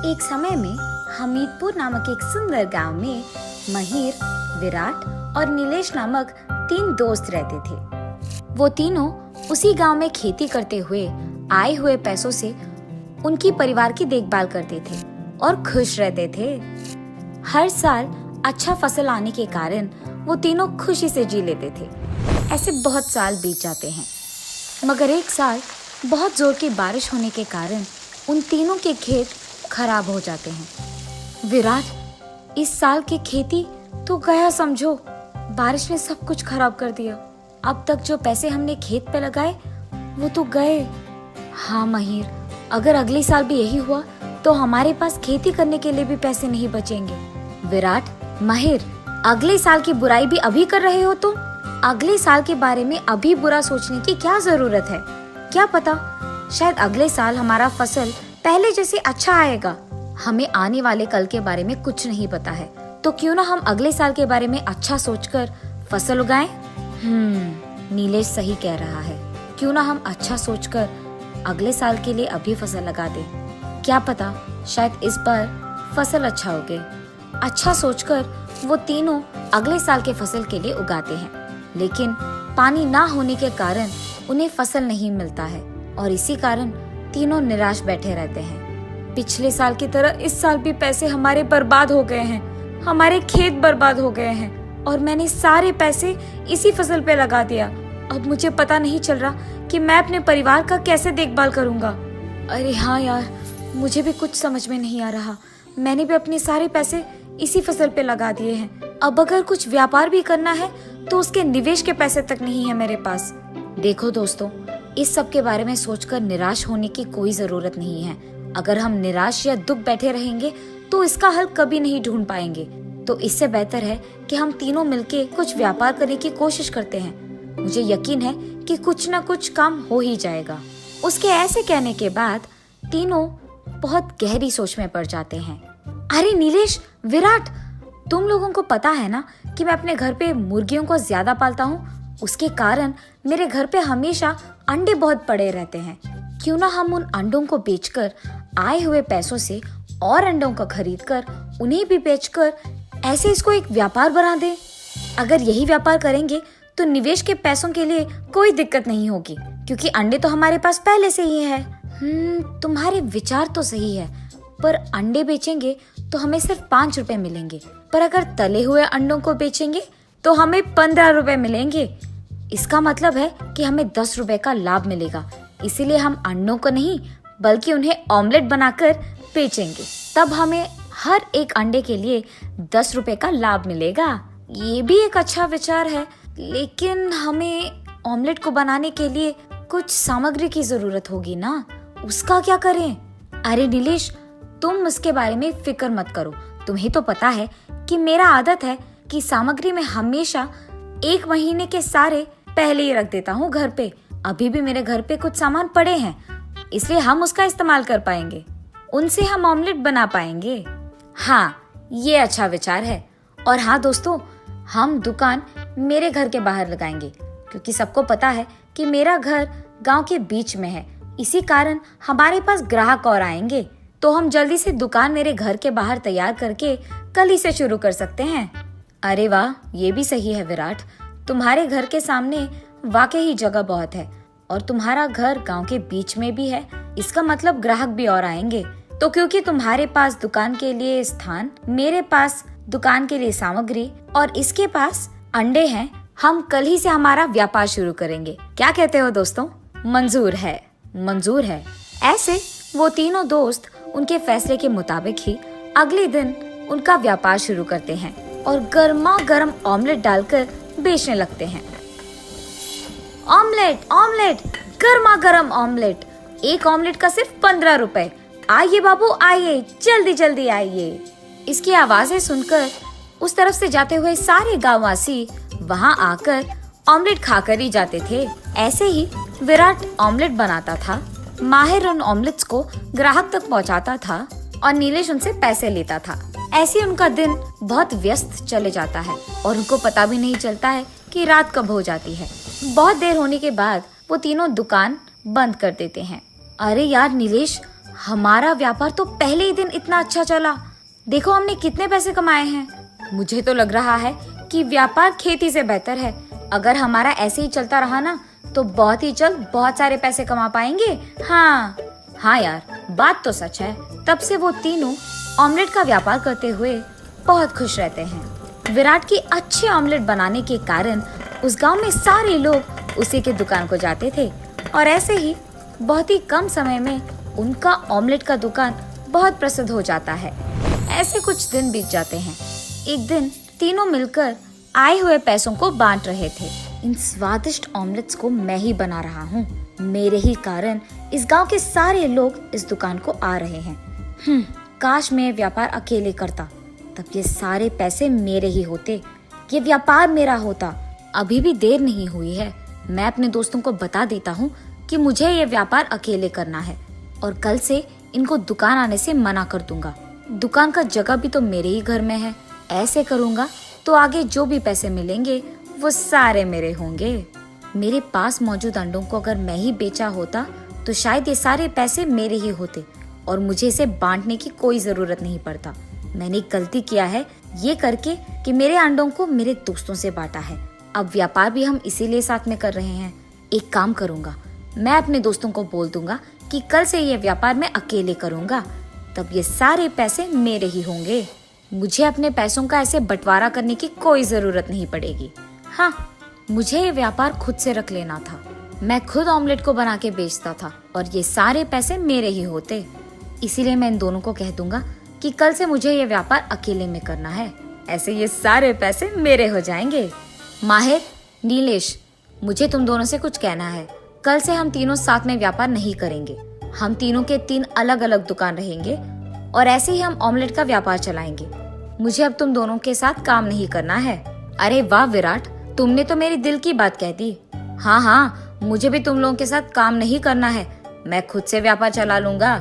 एक समय में हमीदपुर नामक एक सुंदर गांव में महिर, विराट और नीलेश नामक 3 दोस्त रहते थे। वो तीनों उसी गांव में खेती करते हुए आए हुए पैसों से उनकी परिवार की देखभाल करते थे और खुश रहते थे। हर साल अच्छा फसल आने के कारण वो तीनों खुशी से जी लेते थे। ऐसे बहुत साल बीत जाते हैं, मगर एक साल बहुत जोर की बारिश होने के कारण उन तीनों के खेत खराब हो जाते हैं। विराट, इस साल की खेती तो गया समझो, बारिश ने सब कुछ खराब कर दिया। अब तक जो पैसे हमने खेत पे लगाए वो तो गए। हाँ महिर, अगर अगले साल भी यही हुआ तो हमारे पास खेती करने के लिए भी पैसे नहीं बचेंगे। विराट, महिर, अगले साल की बुराई भी अभी कर रहे हो तुम। अगले साल के बारे में अभी बुरा सोचने की क्या जरूरत है? क्या पता शायद अगले साल हमारा फसल पहले जैसे अच्छा आएगा। हमें आने वाले कल के बारे में कुछ नहीं पता है, तो क्यों ना हम अगले साल के बारे में अच्छा सोचकर फसल उगाएं? नीलेश सही कह रहा है। क्यों ना हम अच्छा सोचकर अगले साल के लिए अभी फसल लगा दें। क्या पता शायद इस बार फसल अच्छा उगे। अच्छा सोचकर वो तीनों अगले साल के फसल के लिए उगाते हैं, लेकिन पानी ना होने के कारण उन्हें फसल नहीं मिलता है और इसी कारण तीनों निराश बैठे रहते हैं। पिछले साल की तरह इस साल भी पैसे हमारे बर्बाद हो गए हैं, हमारे खेत बर्बाद हो गए हैं और मैंने सारे पैसे इसी फसल पे लगा दिया। अब मुझे पता नहीं चल रहा कि मैं अपने परिवार का कैसे देखभाल करूंगा। अरे हाँ यार, मुझे भी कुछ समझ में नहीं आ रहा। मैंने भी अपने सारे पैसे इसी फसल पे लगा दिए हैं। अब अगर कुछ व्यापार भी करना है तो उसके निवेश के पैसे तक नहीं है मेरे पास। देखो दोस्तों, इस सब के बारे में सोचकर निराश होने की कोई जरूरत नहीं है। अगर हम निराश या दुख बैठे रहेंगे तो इसका हल कभी नहीं ढूंढ पाएंगे। तो इससे बेहतर है कि हम तीनों मिलके कुछ व्यापार करने की कोशिश करते हैं। मुझे यकीन है कि कुछ ना कुछ काम हो ही जाएगा। उसके ऐसे कहने के बाद तीनों बहुत गहरी सोच में पड़ जाते हैं। अरे नीलेश, विराट, तुम लोगों को पता है ना कि मैं अपने घर पे मुर्गियों को ज्यादा पालता हूँ। उसके कारण मेरे घर पे हमेशा अंडे बहुत पड़े रहते हैं। क्यों ना हम उन अंडों को बेचकर आए हुए पैसों से और अंडों को खरीदकर उन्हें भी बेचकर ऐसे इसको एक व्यापार बना दें। अगर यही व्यापार करेंगे तो निवेश के पैसों के लिए कोई दिक्कत नहीं होगी, क्योंकि अंडे तो हमारे पास पहले से ही है। तुम्हारे विचार तो सही है, पर अंडे बेचेंगे तो हमें सिर्फ 5 रुपए मिलेंगे, पर अगर तले हुए अंडों को बेचेंगे तो हमें 15 रुपए मिलेंगे। इसका मतलब है कि हमें 10 रुपए का लाभ मिलेगा। इसीलिए हम अंडों को नहीं बल्कि उन्हें ऑमलेट बनाकर बेचेंगे। तब हमें हर एक अंडे के लिए 10 रुपए का लाभ मिलेगा। ये भी एक अच्छा विचार है, लेकिन हमें ऑमलेट को बनाने के लिए कुछ सामग्री की जरूरत होगी ना, उसका क्या करें? अरे नीलेश, तुम उसके बारे में फिक्र मत करो। तुम्हें तो पता है कि मेरा आदत है कि सामग्री में हमेशा 1 महीने के सारे पहले ही रख देता हूँ घर पे। अभी भी मेरे घर पे कुछ सामान पड़े हैं, इसलिए हम उसका इस्तेमाल कर पाएंगे। उनसे हम ऑमलेट बना पाएंगे। हाँ, ये अच्छा विचार है। और हाँ दोस्तों, हम दुकान मेरे घर के बाहर लगाएंगे, क्योंकि सबको पता है कि मेरा घर गांव के बीच में है। इसी कारण हमारे पास ग्राहक और आएंगे, तो हम जल्दी से दुकान मेरे घर के बाहर तैयार करके कल ही से शुरू कर सकते हैं। अरे वाह, ये भी सही है विराट। तुम्हारे घर के सामने वाकई ही जगह बहुत है और तुम्हारा घर गांव के बीच में भी है। इसका मतलब ग्राहक भी और आएंगे। तो क्योंकि तुम्हारे पास दुकान के लिए स्थान, मेरे पास दुकान के लिए सामग्री और इसके पास अंडे हैं, हम कल ही से हमारा व्यापार शुरू करेंगे। क्या कहते हो दोस्तों? मंजूर है, मंजूर है। ऐसे वो तीनों दोस्त उनके फैसले के मुताबिक ही अगले दिन उनका व्यापार शुरू करते हैं और गर्मा गर्म ऑमलेट डालकर बेचने लगते हैं। ऑमलेट, ऑमलेट, गर्मा गर्म ऑमलेट। एक ऑमलेट का सिर्फ 15 रुपए। आइए बाबू, आइए, जल्दी जल्दी आइए। इसकी आवाजें सुनकर उस तरफ से जाते हुए सारे गांववासी वहां आकर ऑमलेट खाकर ही जाते थे। ऐसे ही विराट ऑमलेट बनाता था, माहिर उन ऑमलेट्स को ग्राहक तक पहुंचाता था और नीलेश उनसे पैसे लेता था। ऐसे उनका दिन बहुत व्यस्त चले जाता है और उनको पता भी नहीं चलता है कि रात कब हो जाती है। बहुत देर होने के बाद वो तीनों दुकान बंद कर देते हैं। अरे यार नीलेश, हमारा व्यापार तो पहले ही दिन इतना अच्छा चला। देखो हमने कितने पैसे कमाए हैं। मुझे तो लग रहा है कि व्यापार खेती से बेहतर है। अगर हमारा ऐसे ही चलता रहा ना तो बहुत ही जल्द बहुत सारे पैसे कमा पाएंगे। हाँ यार, बात तो सच है। तब से वो तीनों ऑमलेट का व्यापार करते हुए बहुत खुश रहते हैं। विराट की अच्छे ऑमलेट बनाने के कारण उस गांव में सारे लोग उसी के दुकान को जाते थे और ऐसे ही बहुत ही कम समय में उनका ऑमलेट का दुकान बहुत प्रसिद्ध हो जाता है। ऐसे कुछ दिन बीत जाते हैं। एक दिन तीनों मिलकर आए हुए पैसों को बांट रहे थे। इन स्वादिष्ट ऑमलेट्स को मैं ही बना रहा हूँ। मेरे ही कारण इस गांव के सारे लोग इस दुकान को आ रहे हैं। काश मैं व्यापार अकेले करता, तब ये सारे पैसे मेरे ही होते, ये व्यापार मेरा होता। अभी भी देर नहीं हुई है। मैं अपने दोस्तों को बता देता हूँ कि मुझे ये व्यापार अकेले करना है और कल से इनको दुकान आने से मना कर दूंगा। दुकान का जगह भी तो मेरे ही घर में है। ऐसे करूंगा तो आगे जो भी पैसे मिलेंगे वो सारे मेरे होंगे। मेरे पास मौजूद अंडों को अगर मैं ही बेचा होता तो शायद ये सारे पैसे मेरे ही होते और मुझे इसे बांटने की कोई जरूरत नहीं पड़ता। मैंने एक गलती किया है ये करके कि मेरे अंडों को मेरे दोस्तों से बांटा है। अब व्यापार भी हम इसीलिए साथ में कर रहे हैं। एक काम करूंगा, मैं अपने दोस्तों को बोल दूंगा कि कल से ये व्यापार मैं अकेले करूंगा, तब ये सारे पैसे मेरे ही होंगे। मुझे अपने पैसों का ऐसे बंटवारा करने की कोई जरूरत नहीं पड़ेगी। हाँ, मुझे ये व्यापार खुद से रख लेना था। मैं खुद ऑमलेट को बना के बेचता था और ये सारे पैसे मेरे ही होते। इसीलिए मैं इन दोनों को कह दूंगा कि कल से मुझे ये व्यापार अकेले में करना है। ऐसे ये सारे पैसे मेरे हो जाएंगे। माहिर, नीलेश, मुझे तुम दोनों से कुछ कहना है। कल से हम तीनों साथ में व्यापार नहीं करेंगे। हम तीनों के 3 अलग अलग दुकान रहेंगे और ऐसे ही हम ऑमलेट का व्यापार चलाएंगे। मुझे अब तुम दोनों के साथ काम नहीं करना है। अरे वाह विराट, तुमने तो मेरी दिल की बात कह दी। हाँ, मुझे भी तुम लोगों के साथ काम नहीं करना है। मैं खुद से व्यापार चला लूंगा।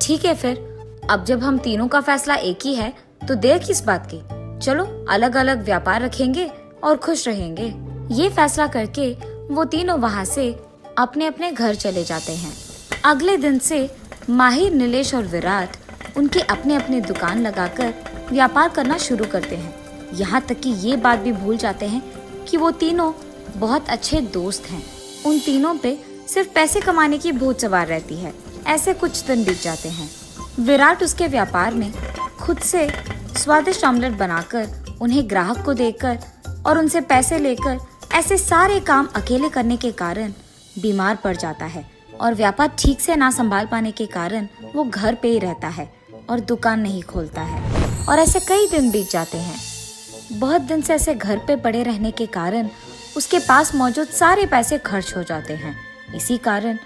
ठीक है फिर, अब जब हम तीनों का फैसला एक ही है तो देर किस बात की। चलो अलग अलग व्यापार रखेंगे और खुश रहेंगे। ये फैसला करके वो तीनों वहाँ से अपने अपने घर चले जाते हैं। अगले दिन से माहिर, नीलेश और विराट उनके अपने अपने दुकान लगाकर व्यापार करना शुरू करते हैं। यहाँ तक कि ये बात भी भूल जाते हैं कि वो तीनों बहुत अच्छे दोस्त हैं। उन तीनों पे सिर्फ पैसे कमाने की भूत सवार रहती है। ऐसे कुछ दिन बीत जाते हैं। विराट उसके व्यापार में खुद से स्वादिष्ट ऑमलेट बनाकर उन्हें ग्राहक को देकर और उनसे पैसे लेकर ऐसे सारे काम अकेले करने के कारण बीमार पड़ जाता है और व्यापार ठीक से ना संभाल पाने के कारण वो घर पे ही रहता है और दुकान नहीं खोलता है। और ऐसे कई दिन बीत जाते हैं। बहुत दिन से ऐसे घर पे पड़े रहने के कारण उसके पास मौजूद सारे पैसे खर्च हो जाते हैं। इसी कारण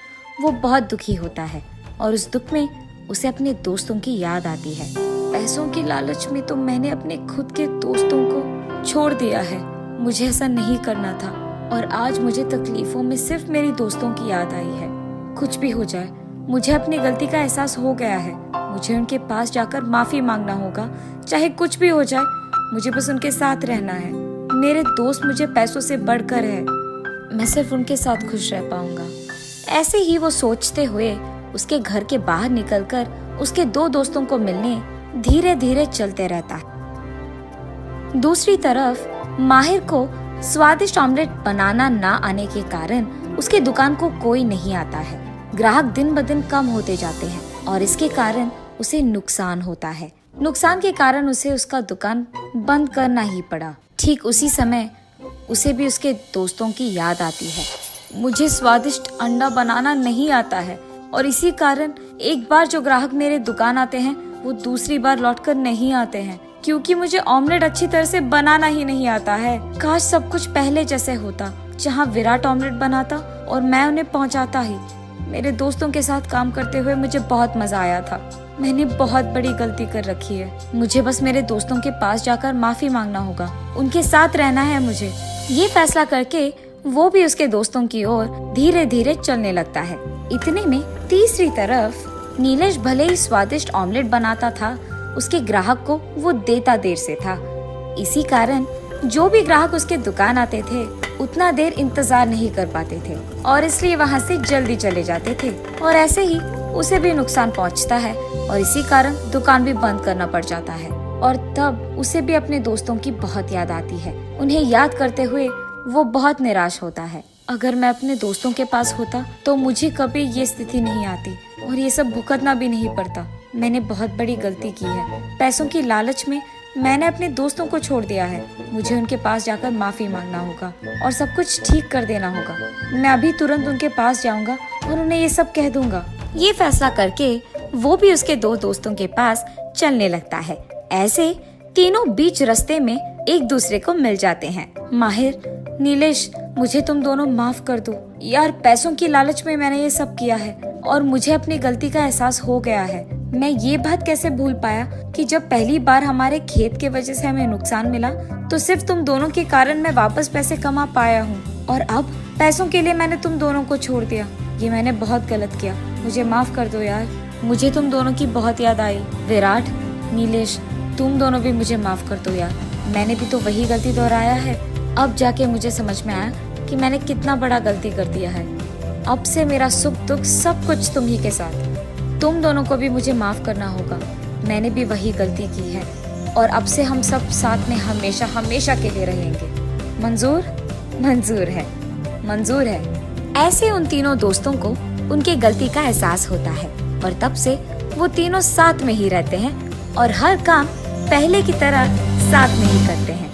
वो बहुत दुखी होता है और उस दुख में उसे अपने दोस्तों की याद आती है। पैसों की लालच में तो मैंने अपने खुद के दोस्तों को छोड़ दिया है। मुझे ऐसा नहीं करना था और आज मुझे तकलीफों में सिर्फ मेरी दोस्तों की याद आई है। कुछ भी हो जाए, मुझे अपनी गलती का एहसास हो गया है। मुझे उनके पास जाकर माफी मांगना होगा। चाहे कुछ भी हो जाए, मुझे बस उनके साथ रहना है। मेरे दोस्त मुझे पैसों से बढ़कर है। मैं सिर्फ उनके साथ खुश रह पाऊंगा। ऐसे ही वो सोचते हुए उसके घर के बाहर निकलकर उसके 2 दोस्तों को मिलने धीरे धीरे चलते रहता है। दूसरी तरफ माहिर को स्वादिष्ट ऑमलेट बनाना ना आने के कारण उसके दुकान को कोई नहीं आता है। ग्राहक दिन ब दिन कम होते जाते हैं और इसके कारण उसे नुकसान होता है। नुकसान के कारण उसे उसका दुकान बंद करना ही पड़ा। ठीक उसी समय उसे भी उसके दोस्तों की याद आती है। मुझे स्वादिष्ट अंडा बनाना नहीं आता है और इसी कारण एक बार जो ग्राहक मेरे दुकान आते हैं वो दूसरी बार लौटकर नहीं आते हैं, क्योंकि मुझे ऑमलेट अच्छी तरह से बनाना ही नहीं आता है। काश सब कुछ पहले जैसे होता, जहाँ विराट ऑमलेट बनाता और मैं उन्हें पहुँचाता ही। मेरे दोस्तों के साथ काम करते हुए मुझे बहुत मजा आया था। मैंने बहुत बड़ी गलती कर रखी है। मुझे बस मेरे दोस्तों के पास जाकर माफी मांगना होगा। उनके साथ रहना है मुझे। ये फैसला करके वो भी उसके दोस्तों की ओर धीरे धीरे चलने लगता है। इतने में तीसरी तरफ नीलेश भले ही स्वादिष्ट ऑमलेट बनाता था, उसके ग्राहक को वो देता देर से था। इसी कारण जो भी ग्राहक उसके दुकान आते थे उतना देर इंतजार नहीं कर पाते थे और इसलिए वहाँ से जल्दी चले जाते थे। और ऐसे ही उसे भी नुकसान पहुंचता है और इसी कारण दुकान भी बंद करना पड़ जाता है। और तब उसे भी अपने दोस्तों की बहुत याद आती है। उन्हें याद करते हुए वो बहुत निराश होता है। अगर मैं अपने दोस्तों के पास होता तो मुझे कभी ये स्थिति नहीं आती और ये सब भुगतना भी नहीं पड़ता। मैंने बहुत बड़ी गलती की है। पैसों की लालच में मैंने अपने दोस्तों को छोड़ दिया है। मुझे उनके पास जाकर माफी मांगना होगा और सब कुछ ठीक कर देना होगा। मैं अभी तुरंत उनके पास जाऊंगा और उन्हें ये सब कह दूंगा। ये फैसला करके वो भी उसके दो दोस्तों के पास चलने लगता है। ऐसे तीनों बीच रास्ते में एक दूसरे को मिल जाते हैं। माहिर, नीलेश, मुझे तुम दोनों माफ कर दो यार। पैसों की लालच में मैंने ये सब किया है और मुझे अपनी गलती का एहसास हो गया है। मैं ये बात कैसे भूल पाया कि जब पहली बार हमारे खेत के वजह से हमें नुकसान मिला तो सिर्फ तुम दोनों के कारण मैं वापस पैसे कमा पाया हूँ और अब पैसों के लिए मैंने तुम दोनों को छोड़ दिया। ये मैंने बहुत गलत किया, मुझे माफ कर दो यार। मुझे तुम दोनों की बहुत याद आई। विराट, नीलेश, तुम दोनों भी मुझे माफ कर दो यार। मैंने भी तो वही गलती दोहराया है। अब जाके मुझे समझ में आया कि मैंने कितना बड़ा गलती कर दिया है। अब से मेरा सुख दुख सब कुछ तुम ही के साथ। तुम दोनों को भी मुझे माफ करना होगा। मैंने भी वही गलती की है और अब से हम सब साथ में हमेशा हमेशा के लिए रहेंगे। मंजूर? मंजूर है, मंजूर है। ऐसे उन तीनों दोस्तों को उनकी गलती का एहसास होता है और तब से वो तीनों साथ में ही रहते हैं और हर काम पहले की तरह साथ में ही करते हैं।